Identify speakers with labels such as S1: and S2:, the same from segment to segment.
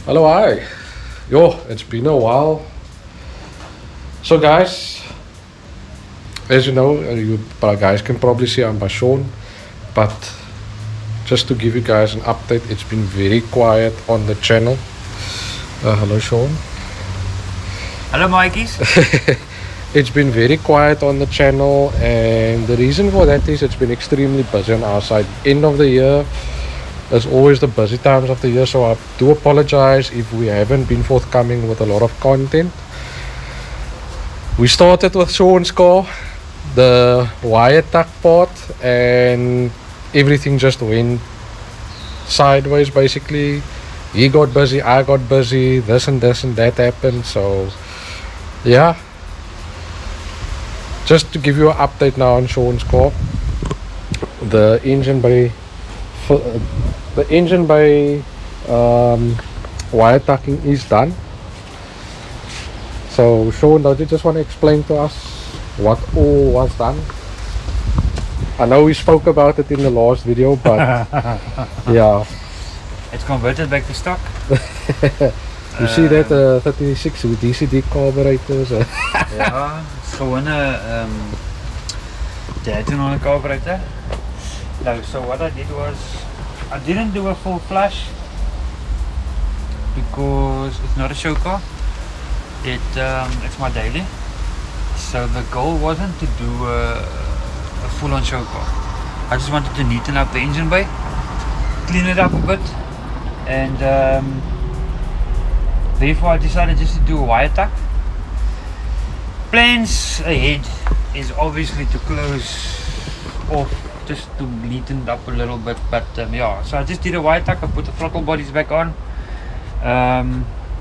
S1: Hello, hi. Yo, it's been a while. So, guys, as you know, you guys can probably see I'm by Shaun, but just to give you guys an update, it's been very quiet on the channel. Hello, Shaun.
S2: Hello, Mikeys.
S1: It's been very quiet on the channel, and the reason for that is it's been extremely busy on our side. End of the year. As always, the busy times of the year, so I do apologize if we haven't been forthcoming with a lot of content. We started with Shaun's car, the wiretuck part, and everything just went sideways basically. He got busy, I got busy, this and that happened, so yeah. Just to give you an update now on Shaun's car, the engine bay wire tucking is done. So Shaun, do you just want to explain to us what all was done? I know we spoke about it in the last video, but yeah,
S2: it's converted back to stock.
S1: You see that 36 with DCD carburetors.
S2: Yeah, it's gewoon a carburetor. No, so what I did was I didn't do a full flush because it's not a show car. It's my daily. So the goal wasn't to do a full-on show car. I just wanted to neaten up the engine bay, clean it up a bit, and therefore I decided just to do a wire tuck. Plans ahead is obviously to close off, just to neaten it up a little bit, but yeah, so I just did a wire tuck. I put the throttle bodies back on.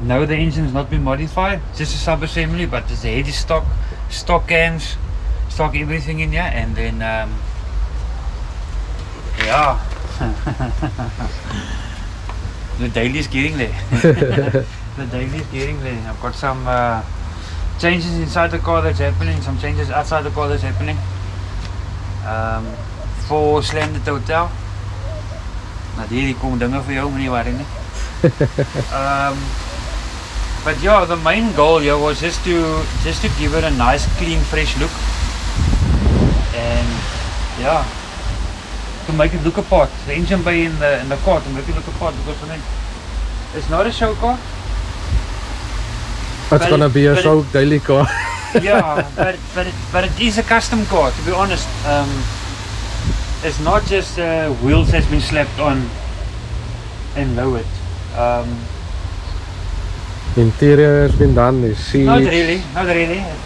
S2: No, the engine's not been modified, just a sub-assembly, but the head is stock cams, stock everything in here, and then yeah. The daily is getting there. The daily is getting there. I've got some changes inside the car that's happening, some changes outside the car that's happening. For Slam the Hotel. Nou, hier komen dingen voor jou, meneer Warren. But yeah, the main goal here was just to give it a nice, clean, fresh look, and yeah, to make it look apart. The engine bay in the car, to make it look apart, because I mean, it's not a show car.
S1: It's gonna be a show daily car.
S2: Yeah, but it is a custom car, to be honest. It's not just wheels has been slapped on and lowered.
S1: Interior has been done, the seats.
S2: Not really.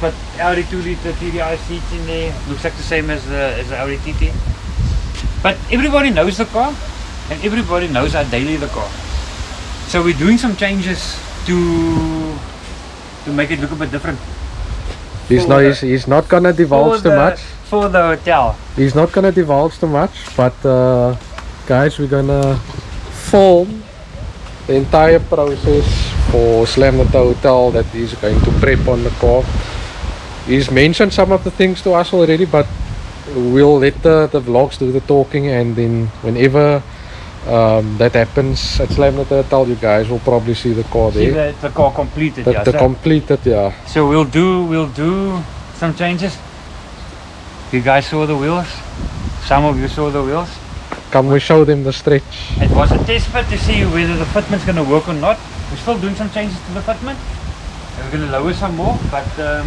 S2: But Audi 2-liter TDI seats in there, looks like the same as the Audi TT. But everybody knows the car, and everybody knows how daily the car. So we're doing some changes to make it look a bit different.
S1: He's not gonna divulge too much.
S2: For the hotel.
S1: He's not gonna divulge too much, but guys, we're gonna film the entire process for Slam the Hotel that he's going to prep on the car. He's mentioned some of the things to us already, but we'll let the vlogs do the talking, and then whenever that happens at Slam the Hotel, you guys will probably see the car there.
S2: See the car completed.
S1: Completed, yeah.
S2: So we'll do some changes. You guys saw the wheels. Some of you saw the wheels.
S1: Come, we show them the stretch.
S2: It was a test fit to see whether the fitment's going to work or not. We're still doing some changes to the fitment. We're going to lower some more, but the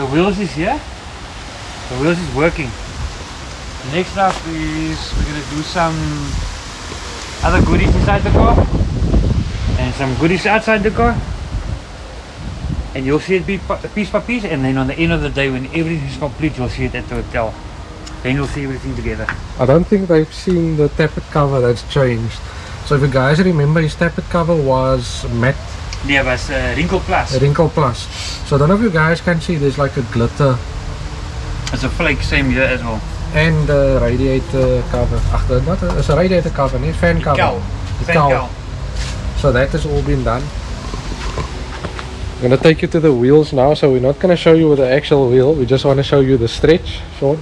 S2: wheels is here. The wheels is working. Next up is we're going to do some other goodies inside the car and some goodies outside the car. And you'll see it be piece by piece, and then on the end of the day, when everything is complete, you'll see it at the hotel. Then you'll see everything together.
S1: I don't think they've seen the tappet cover that's changed. So if you guys remember, his tappet cover was matte.
S2: Yeah, it was Wrinkle Plus.
S1: Wrinkle Plus. So I don't know if you guys can see, there's like a glitter.
S2: It's a flake, same here as well.
S1: And the radiator cover. It's a radiator cover, not fan cover.
S2: The cowl.
S1: So that has all been done. I'm gonna take you to the wheels now, so we're not gonna show you the actual wheel, we just want to show you the stretch, Shaun.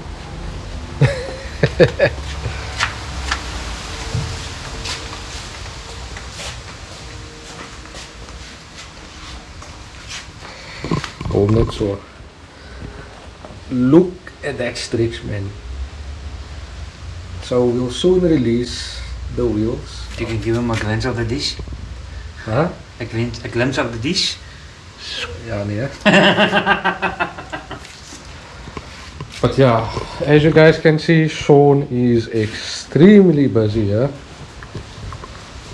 S1: Kom net so. Look at that stretch, man. So we'll soon release the wheels.
S2: You can give him a glimpse of the dish.
S1: Huh?
S2: A glimpse of the dish.
S1: Ja, nee. But yeah, as you guys can see, Shaun is extremely busy here.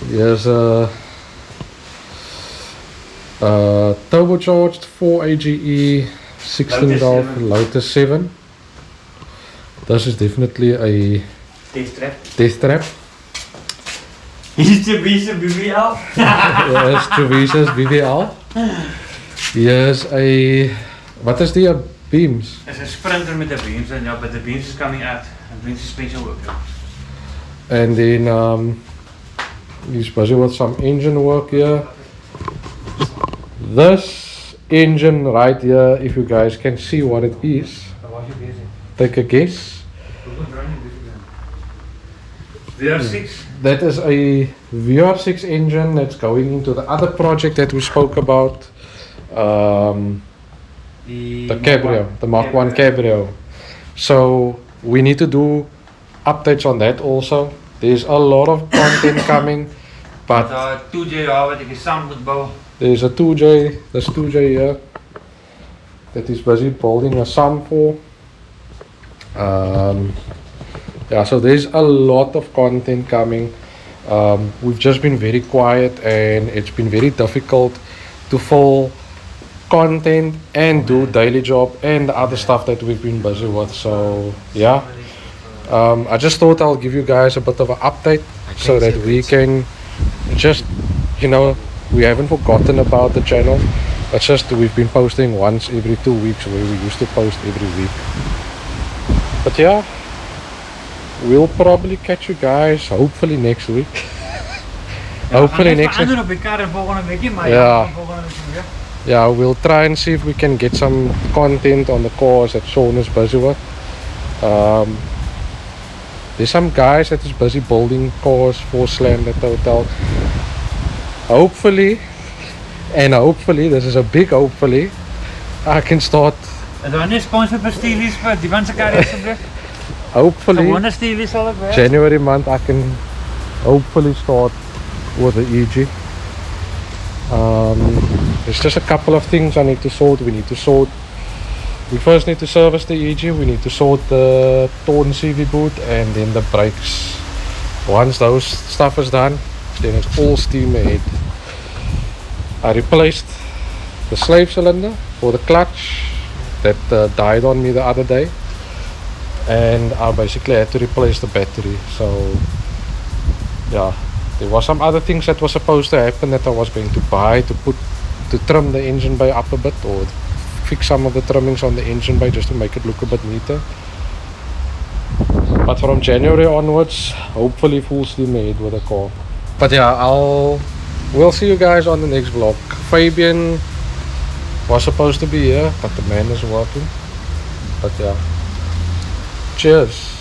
S1: He has a turbocharged 4 AGE 16 Golf Lotus 7. This is definitely a death trap.
S2: He's to be BBL.
S1: Yes, Trevisa's BBL. Here's a, what is the beams?
S2: It's a Sprinter with the beams, and yeah, but the beams is coming out and doing suspension work.
S1: And then he's busy with some engine work here. This engine right here, if you guys can see what it is, take a guess.
S2: VR6.
S1: That is a VR6 engine that's going into the other project that we spoke about. The Cabrio, the Mk 1 Cabrio. So we need to do updates on that also. There's a lot of content coming, but
S2: 2J wat ek saam moet bou.
S1: there's a 2J, there's 2J here that is busy building a SAM for. Yeah, so there's a lot of content coming. We've just been very quiet and it's been very difficult to fill content and do daily job and the other stuff that we've been busy with. So yeah, I just thought I'll give you guys a bit of an update so that we can just, you know, we haven't forgotten about the channel. It's just we've been posting once every 2 weeks where we used to post every week. But yeah, we'll probably catch you guys hopefully next week. Hopefully next week. Yeah, we'll try and see if we can get some content on the cars that Shaun is busy with. There's some guys that is busy building cars for Slam at the hotel. Hopefully, and hopefully, this is a big hopefully, I can start. Hopefully, January month I can hopefully start with the EG. There's just a couple of things I need to sort. We first need to service the EG, we need to sort the torn CV boot and then the brakes. Once those stuff is done, then it's all steam ahead. I replaced the slave cylinder for the clutch that died on me the other day, and I basically had to replace the battery. So yeah, there was some other things that was supposed to happen that I was going to buy to trim the engine bay up a bit, or fix some of the trimmings on the engine bay just to make it look a bit neater. But from January onwards, hopefully full steam ahead with the car. But yeah, we'll see you guys on the next vlog. Fabian was supposed to be here, but the man is working. But yeah, cheers.